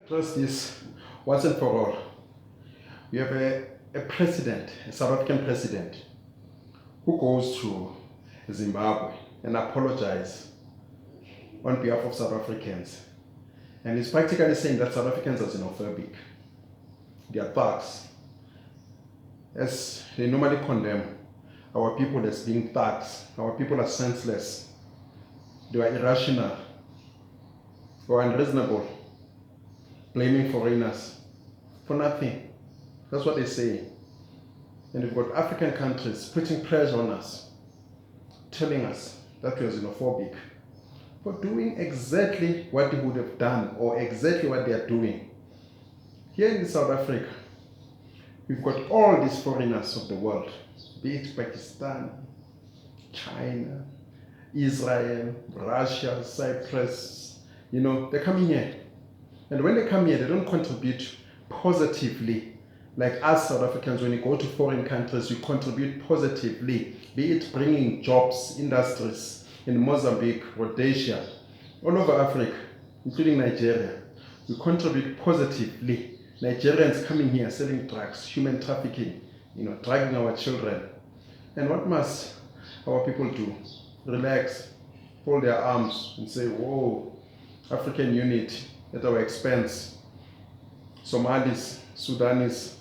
Trust this once and for all. We have a president, a South African president, who goes to Zimbabwe and apologizes on behalf of South Africans. And he's practically saying that South Africans are xenophobic. They are thugs. As they normally condemn our people as being thugs. Our people are senseless. They are irrational or unreasonable, blaming foreigners for nothing. That's what they say. And we've got African countries putting pressure on us, telling us that we are xenophobic, for doing exactly what they would have done or exactly what they are doing. Here in South Africa, we've got all these foreigners of the world, be it Pakistan, China, Israel, Russia, Cyprus, they're coming here. And when they come here, they don't contribute positively like us South Africans. When you go to foreign countries, you contribute positively, be it bringing jobs, industries in Mozambique, Rhodesia, all over Africa, including Nigeria. We contribute positively. Nigerians coming here selling drugs, human trafficking, drugging our children. And what must our people do? Relax, fold their arms and say, whoa, African unity at our expense. Somalis, Sudanese,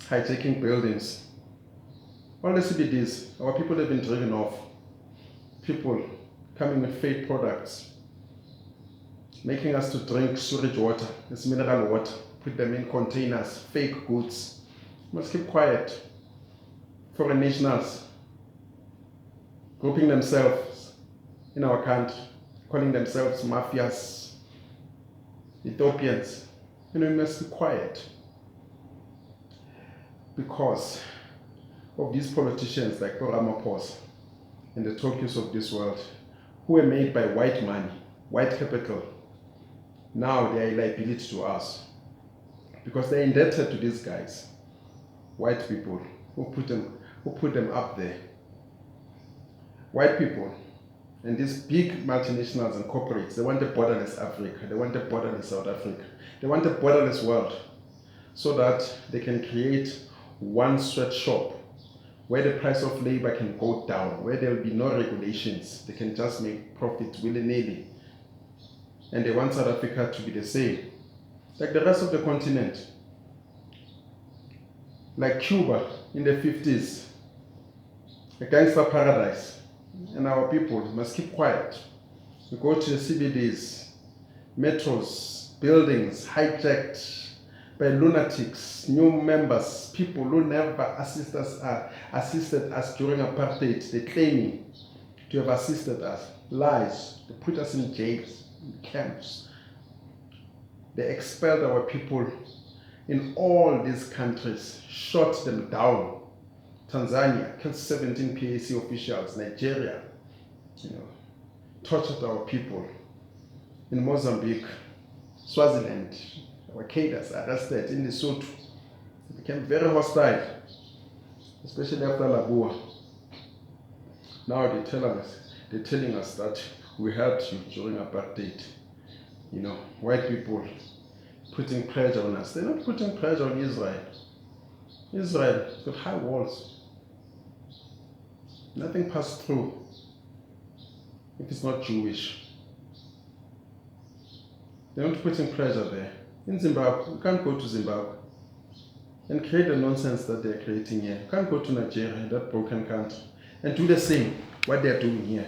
hijacking buildings. All the CBDs, our people have been driven off. People coming with fake products, making us to drink sewage water, it's mineral water, put them in containers, fake goods. We must keep quiet. Foreign nationals grouping themselves in our country, calling themselves mafias, Ethiopians. We must be quiet because of these politicians like Ramaphosa and the Tokyos of this world, who were made by white money, white capital. Now they are a liability to us because they're indebted to these guys, white people who put them up there. White people and these big multinationals and corporates, they want a borderless Africa, they want a borderless South Africa, they want a borderless world, so that they can create one sweatshop where the price of labor can go down, where there will be no regulations. They can just make profit willy-nilly. And they want South Africa to be the same, like the rest of the continent. Like Cuba in the 50s, a gangster paradise. And our people must keep quiet. We go to the CBDs, metros, buildings hijacked by lunatics, new members, people who never assisted us during apartheid. They're claiming to have assisted us. Lies. They put us in jails, in camps. They expelled our people in all these countries, shot them down. Tanzania killed 17 PAC officials. Nigeria, tortured our people. In Mozambique, Swaziland, our cadres arrested. In Lesotho, it became very hostile, especially after Labua. Now they're telling us that we helped you during apartheid. White people putting pressure on us. They're not putting pressure on Israel. Israel's got high walls. Nothing passed through if it's not Jewish. They're not putting pressure there. In Zimbabwe, you can't go to Zimbabwe and create the nonsense that they're creating here. You can't go to Nigeria, that broken country, and do the same, what they're doing here.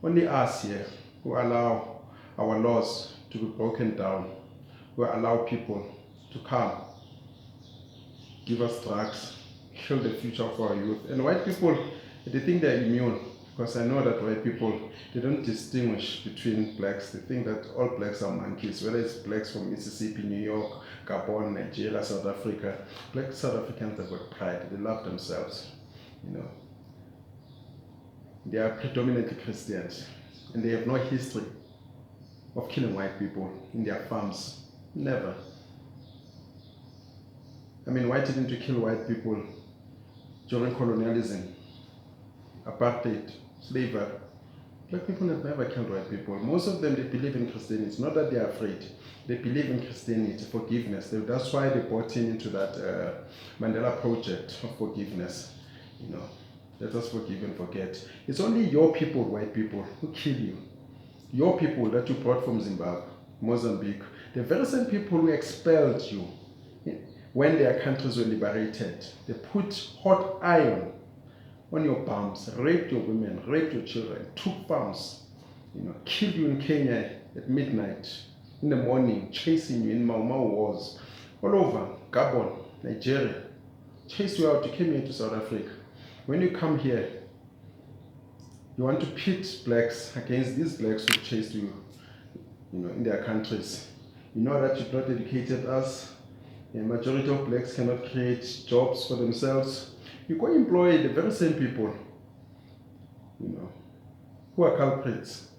Only us here who allow our laws to be broken down, who allow people to come, give us drugs, kill the future of our youth. And white people, they think they're immune, because I know that white people, they don't distinguish between blacks. They think that all blacks are monkeys, whether it's blacks from Mississippi, New York, Gabon, Nigeria, South Africa. Black South Africans have got pride. They love themselves. They are predominantly Christians, and they have no history of killing white people in their farms. Never. White didn't kill white people during colonialism, apartheid, slavery. Black people have never killed white people. Most of them, they believe in Christianity. It's not that they are afraid. They believe in Christianity, forgiveness. That's why they bought into that Mandela project of forgiveness. Let us forgive and forget. It's only your people, white people, who kill you. Your people that you brought from Zimbabwe, Mozambique, the very same people who expelled you when their countries were liberated. They put hot iron on your bums, raped your women, raped your children, took farms, killed you in Kenya at midnight, in the morning, chasing you in Mau Mau wars, all over, Gabon, Nigeria, chased you out, you came here to South Africa. When you come here, you want to pit blacks against these blacks who chased you, in their countries. You know that you've not educated us. The majority of blacks cannot create jobs for themselves. You go employ the very same people, who are culprits.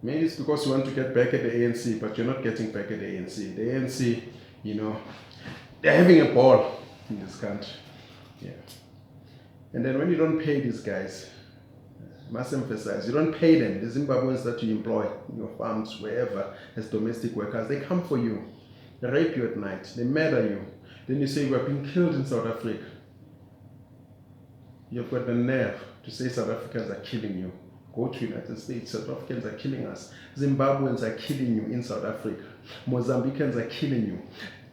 Maybe it's because you want to get back at the ANC, but you're not getting back at the ANC. The ANC, they're having a ball in this country. Yeah. And then when you don't pay these guys, I must emphasize, you don't pay them, the Zimbabweans that you employ in your farms, wherever, as domestic workers, they come for you. They rape you at night, they murder you. Then you say you are being killed in South Africa. You've got the nerve to say South Africans are killing you. Go to the United States, South Africans are killing us. Zimbabweans are killing you in South Africa. Mozambicans are killing you.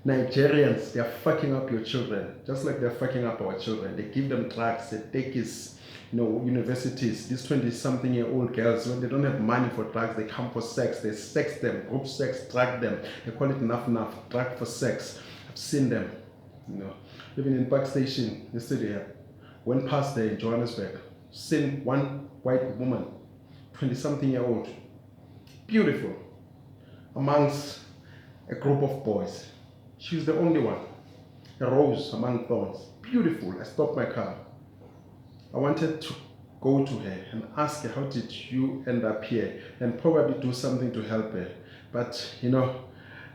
Nigerians, they are fucking up your children, just like they're fucking up our children. They give them drugs, they take his, universities. These 20-something-year-old girls, when they don't have money for drugs, they come for sex. They sex them, group sex, drug them. They call it nuff, drug for sex. I've seen them, Even in Park Station yesterday, went past there in Johannesburg, seen one white woman, 20-something-year-old, beautiful, amongst a group of boys. She was the only one, a rose among thorns, beautiful. I stopped my car. I wanted to go to her and ask her, how did you end up here? And probably do something to help her. But,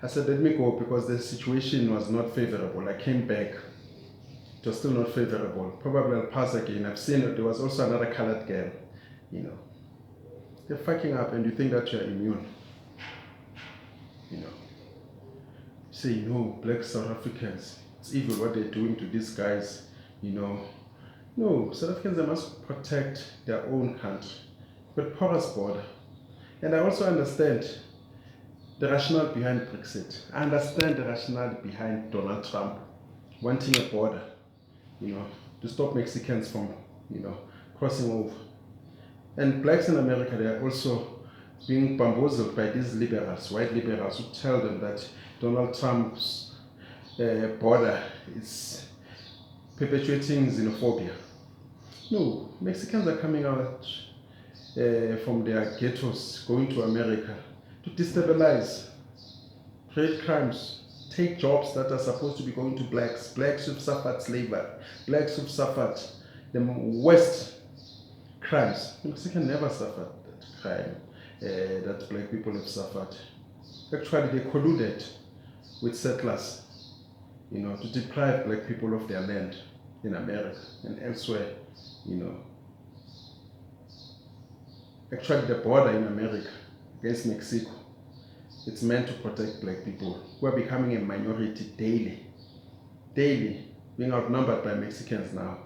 I said, let me go because the situation was not favorable. I came back. It was still not favorable. Probably I'll pass again. I've seen it. There was also another colored girl. They're fucking up and you think that you're immune. Say, no, black South Africans, it's evil what they're doing to these guys, No, South Africans, they must protect their own country, but porous border. And I also understand the rationale behind Brexit. I understand the rationale behind Donald Trump wanting a border, to stop Mexicans from, crossing over. And blacks in America, they are also being bamboozled by these liberals, white liberals, who tell them that Donald Trump's border is perpetuating xenophobia. No, Mexicans are coming out from their ghettos, going to America to destabilize, create crimes, take jobs that are supposed to be going to blacks who've suffered slavery, blacks who've suffered the worst crimes. Mexican never suffered that crime that black people have suffered. Actually, they colluded with settlers, to deprive black people of their land in America and elsewhere, Actually, the border in America against Mexico, it's meant to protect black people who are becoming a minority daily, being outnumbered by Mexicans now.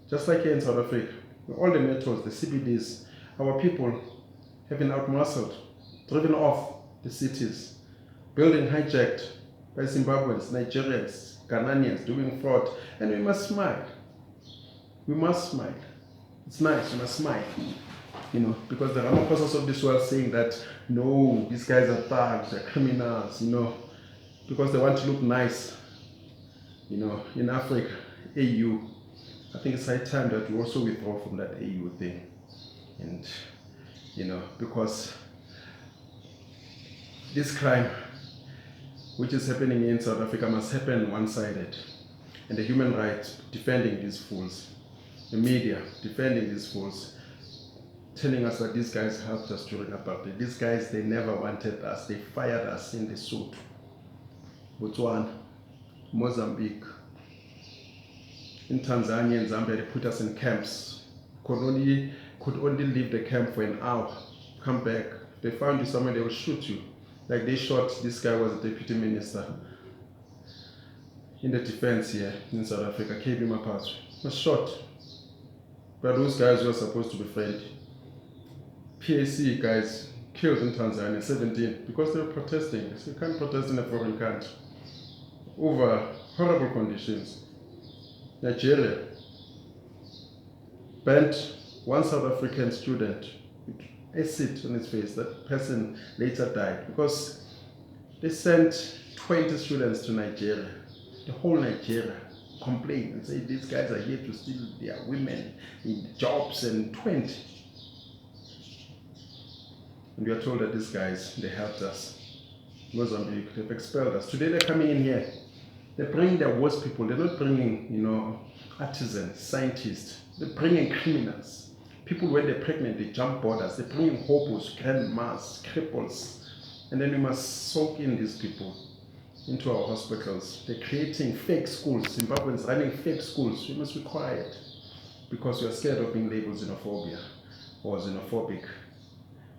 Just like here in South Africa, all the metros, the CBDs, our people have been outmuscled, driven off the cities, building hijacked by Zimbabweans, Nigerians, Ghanaians doing fraud, and we must smile. We must smile. It's nice, we must smile. Because the Ramaphosas of this world saying that, no, these guys are thugs, they're criminals, because they want to look nice, in Africa, AU. I think it's high time that we also withdraw from that AU thing. And, because this crime, which is happening in South Africa, must happen one-sided. And the human rights defending these fools, the media defending these fools, telling us that these guys helped us during apartheid. These guys, they never wanted us. They fired us in the suit. Botswana, Mozambique, in Tanzania and Zambia, they put us in camps. Could only could only leave the camp for an hour, come back. They found you somewhere, they will shoot you. Like they shot, this guy was a deputy minister in the defense here in South Africa, KB Mapatsu, was shot. But those guys were supposed to be friendly. PAC guys killed in Tanzania, 17, because they were protesting. So you can't protest in a foreign country over horrible conditions. Nigeria banned one South African student with acid on his face. That person later died because they sent 20 students to Nigeria. The whole Nigeria complained and said these guys are here to steal their women in jobs, and 20. And we are told that these guys, they helped us. Mozambique, they've expelled us. Today they're coming in here. They're bringing their worst people. They're not bringing, artisans, scientists. They're bringing criminals. People, when they're pregnant, they jump borders. They're bringing hobos, grandmas, cripples. And then we must soak in these people into our hospitals. They're creating fake schools. Zimbabweans running fake schools. We must be quiet because we are scared of being labeled xenophobia or xenophobic.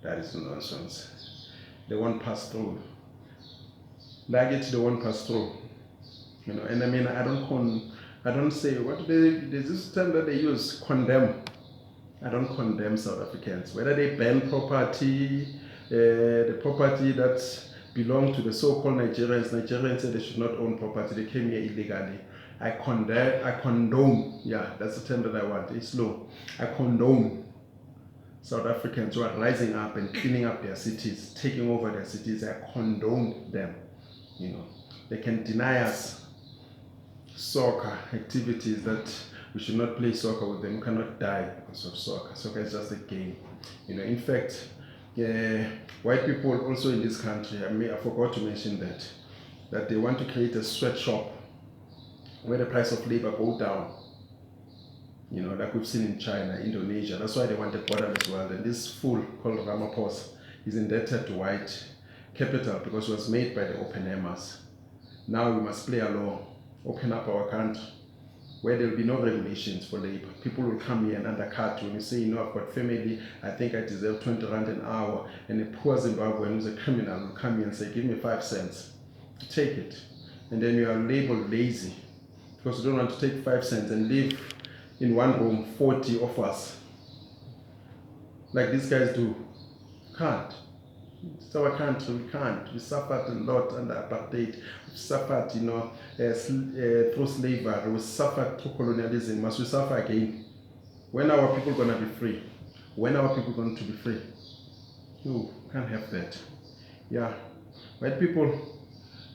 That is nonsense. They won't pass through. Like it, they won't pass through. And I mean, I don't say, there's this term that they use, condemn. I don't condemn South Africans. Whether they ban property, the property that belong to the so-called Nigerians said they should not own property. They came here illegally. I condone, yeah, that's the term that I want. It's low. I condone South Africans who are rising up and cleaning up their cities, taking over their cities. I condone them. They can deny us soccer activities, that we should not play soccer with them. We cannot die because of soccer. Soccer is just a game. In fact, white people also in this country, I forgot to mention that they want to create a sweatshop where the price of labor go down. Like we've seen in China, Indonesia. That's why they want a borderless world. And this fool called Ramaphosa is indebted to white capital because it was made by the open-aimers. Now we must play along, open up our country where there will be no regulations for labor. People will come here and undercut when you say, I've got family, I think I deserve 20 rand an hour, and a poor Zimbabwean who's a criminal will come here and say, give me 5 cents. Take it. And then you are labeled lazy because you don't want to take 5 cents and live in one room, 40 of us, like these guys do. Can't. It's our country, we can't. We suffered a lot under apartheid. We suffered, through slavery. We suffered through colonialism. Must we suffer again? When are our people going to be free? When are our people going to be free? No, can't have that. Yeah, white people,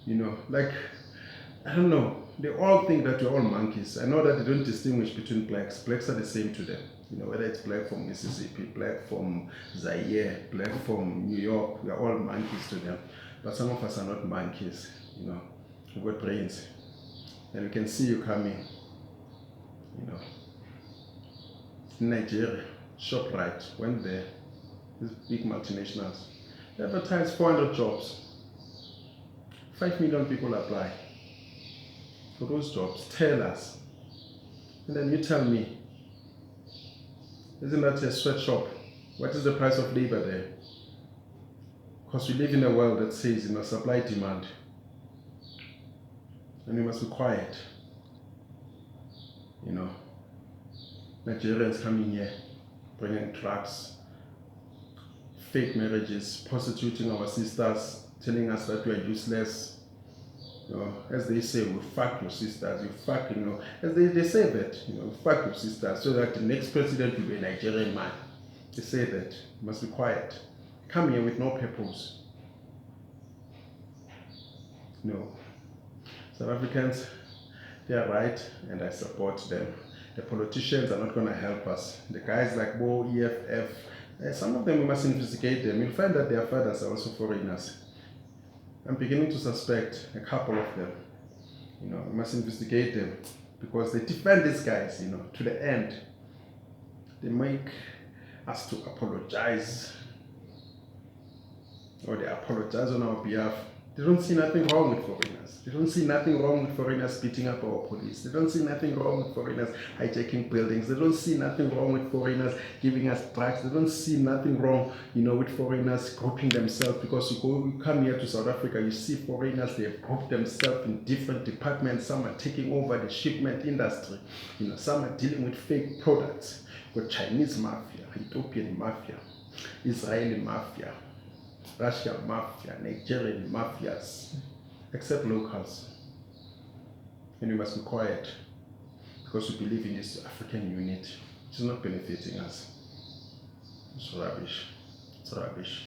I don't know. They all think that we're all monkeys. I know that they don't distinguish between blacks. Blacks are the same to them. Whether it's black from Mississippi, black from Zaire, black from New York, we are all monkeys to them. But some of us are not monkeys. We've got brains. And we can see you coming. In Nigeria, ShopRite went there. These big multinationals. They advertised 400 jobs. 5 million people apply for those jobs. Tell us. And then you tell me, isn't that a sweatshop? What is the price of labor there? Because we live in a world that says, supply demand. And we must be quiet. Nigerians coming here, bringing drugs, fake marriages, prostituting our sisters, telling us that we are useless. As they say, we fuck your sisters, you fuck, as they say that, fuck your sisters, so that the next president will be a Nigerian man. They say that. You must be quiet. Come here with no purpose. No. South Africans, they are right, and I support them. The politicians are not going to help us. The guys like Bo, EFF, some of them we must investigate them. You'll find that their fathers are also foreigners. I'm beginning to suspect a couple of them. We must investigate them because they defend these guys, to the end. They make us to apologize, or they apologize on our behalf. They don't see nothing wrong with foreigners. They don't see nothing wrong with foreigners beating up our police. They don't see nothing wrong with foreigners hijacking buildings. They don't see nothing wrong with foreigners giving us drugs. They don't see nothing wrong, with foreigners grouping themselves, because you come here to South Africa, you see foreigners, they have grouped themselves in different departments. Some are taking over the shipment industry. Some are dealing with fake products. Got Chinese mafia, Ethiopian mafia, Israeli mafia, Russian mafia, Nigerian mafias, except locals. And we must be quiet, because we believe in this African unity. It's not benefiting us. It's rubbish. It's rubbish.